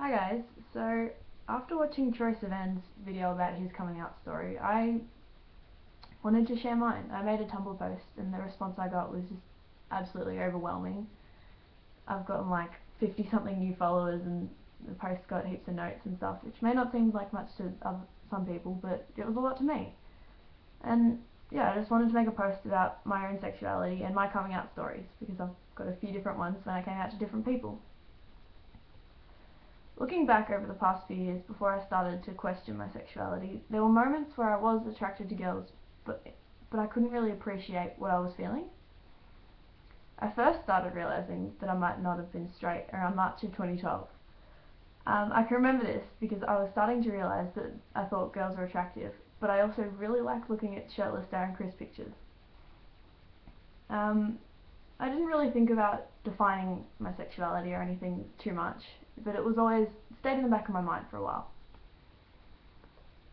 Hi guys, so after watching Troy Sivan's video about his coming out story, I wanted to share mine. I made a Tumblr post and the response I got was just absolutely overwhelming. I've gotten like 50 something new followers and the post got heaps of notes and stuff, which may not seem like much to some people, but it was a lot to me. And yeah, I just wanted to make a post about my own sexuality and my coming out stories, because I've got a few different ones when I came out to different people. Looking back over the past few years before I started to question my sexuality, there were moments where I was attracted to girls, but I couldn't really appreciate what I was feeling. I first started realizing that I might not have been straight around March of 2012. I can remember this because I was starting to realize that I thought girls were attractive, but I also really liked looking at shirtless Darren Criss pictures. I didn't really think about defining my sexuality or anything too much, but it was always stayed in the back of my mind for a while.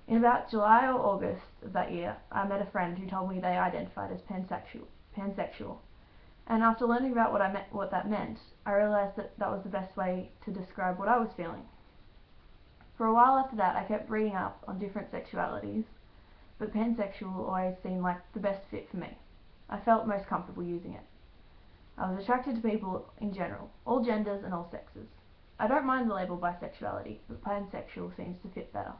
In about July or August of that year, I met a friend who told me they identified as pansexual. And after learning about what that meant, I realized that that was the best way to describe what I was feeling. For a while after that, I kept reading up on different sexualities, but pansexual always seemed like the best fit for me. I felt most comfortable using it. I was attracted to people in general, all genders and all sexes. I don't mind the label bisexuality, but pansexual seems to fit better.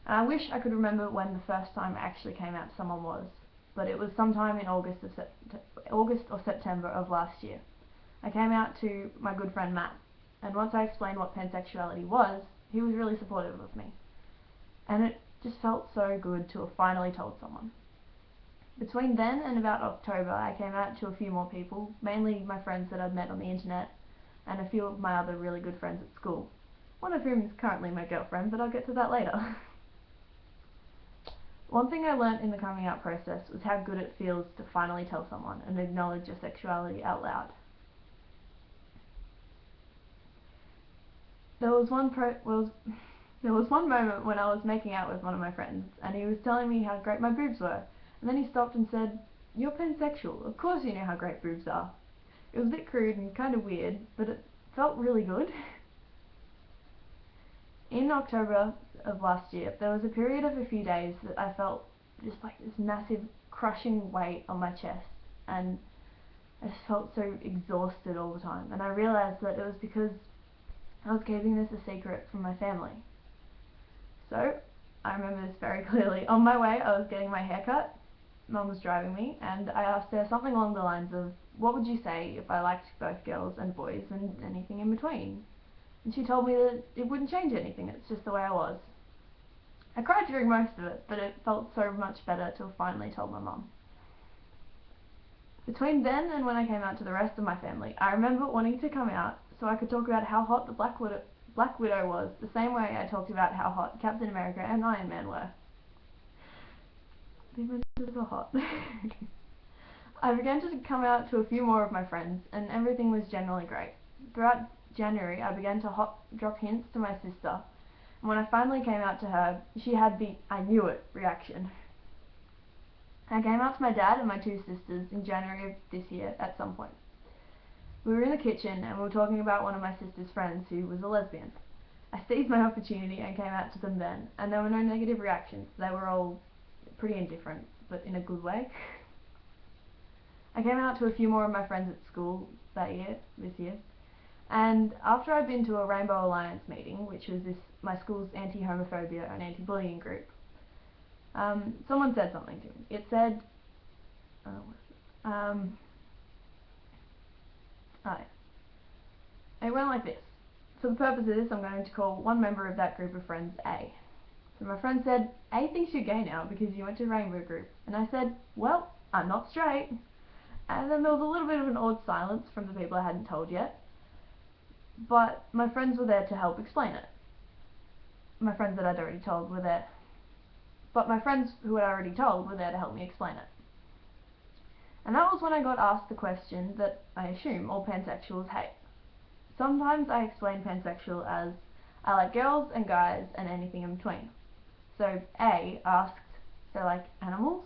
And I wish I could remember when the first time I actually came out to someone was, but it was sometime in August or September of last year. I came out to my good friend Matt, and once I explained what pansexuality was, he was really supportive of me. And it just felt so good to have finally told someone. Between then and about October, I came out to a few more people, mainly my friends that I'd met on the internet, and a few of my other really good friends at school, one of whom is currently my girlfriend, but I'll get to that later. One thing I learnt in the coming out process was how good it feels to finally tell someone and acknowledge your sexuality out loud. There was one moment when I was making out with one of my friends, and he was telling me how great my boobs were, and then he stopped and said, "You're pansexual, of course you know how great boobs are." It was a bit crude and kind of weird, but it felt really good. In October of last year, there was a period of a few days that I felt just like this massive crushing weight on my chest, and I just felt so exhausted all the time, and I realized that it was because I was keeping this a secret from my family. So, I remember this very clearly. On my way, I was getting my hair cut. Mum was driving me, and I asked her something along the lines of, "What would you say if I liked both girls and boys and anything in between?" And she told me that it wouldn't change anything, it's just the way I was. I cried during most of it, but it felt so much better to have finally told my mum. Between then and when I came out to the rest of my family, I remember wanting to come out so I could talk about how hot the Black Widow was, the same way I talked about how hot Captain America and Iron Man were. The Avengers are hot. I began to come out to a few more of my friends, and everything was generally great. Throughout January, I began to drop hints to my sister, and when I finally came out to her, she had the "I knew it" reaction. I came out to my dad and my two sisters in January of this year at some point. We were in the kitchen and we were talking about one of my sister's friends who was a lesbian. I seized my opportunity and came out to them then, and there were no negative reactions. They were all pretty indifferent, but in a good way. I came out to a few more of my friends at school this year, and after I'd been to a Rainbow Alliance meeting, which was my school's anti-homophobia and anti-bullying group, someone said something to me. It said, it went like this. For the purpose of this, I'm going to call one member of that group of friends A. So my friend said, "A thinks you're gay now because you went to Rainbow Group." And I said, "Well, I'm not straight." And then there was a little bit of an awed silence from the people I hadn't told yet. But my friends were there to help explain it. My friends that I'd already told were there. But my friends who I'd already told were there to help me explain it. And that was when I got asked the question that I assume all pansexuals hate. Sometimes I explain pansexual as, I like girls and guys and anything in between. So A asked, "Do I like animals?"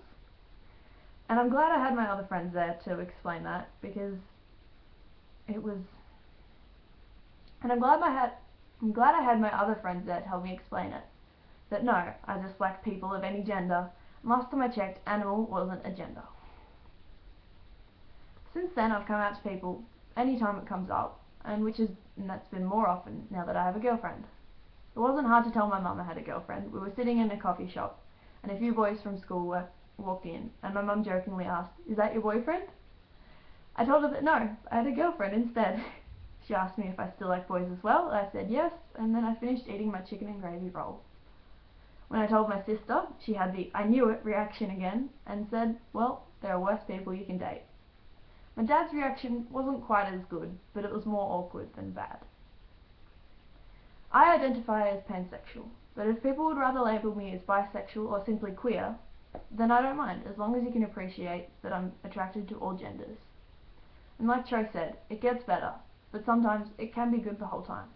And I'm glad I had my other friends there to explain that, because it And I'm glad I had my other friends there to help me explain it. That no, I just like people of any gender, and last time I checked, animal wasn't a gender. Since then I've come out to people anytime it comes up, and that's been more often now that I have a girlfriend. It wasn't hard to tell my mum I had a girlfriend. We were sitting in a coffee shop, and a few boys from school walked in, and my mum jokingly asked, "Is that your boyfriend?" I told her that no, I had a girlfriend instead. She asked me if I still like boys as well. I said yes, and then I finished eating my chicken and gravy roll. When I told my sister, she had the "I knew it" reaction again, and said, well, there are worse people you can date. My dad's reaction wasn't quite as good, but it was more awkward than bad. I identify as pansexual, but if people would rather label me as bisexual or simply queer, then I don't mind, as long as you can appreciate that I'm attracted to all genders. And like Cho said, it gets better, but sometimes it can be good the whole time.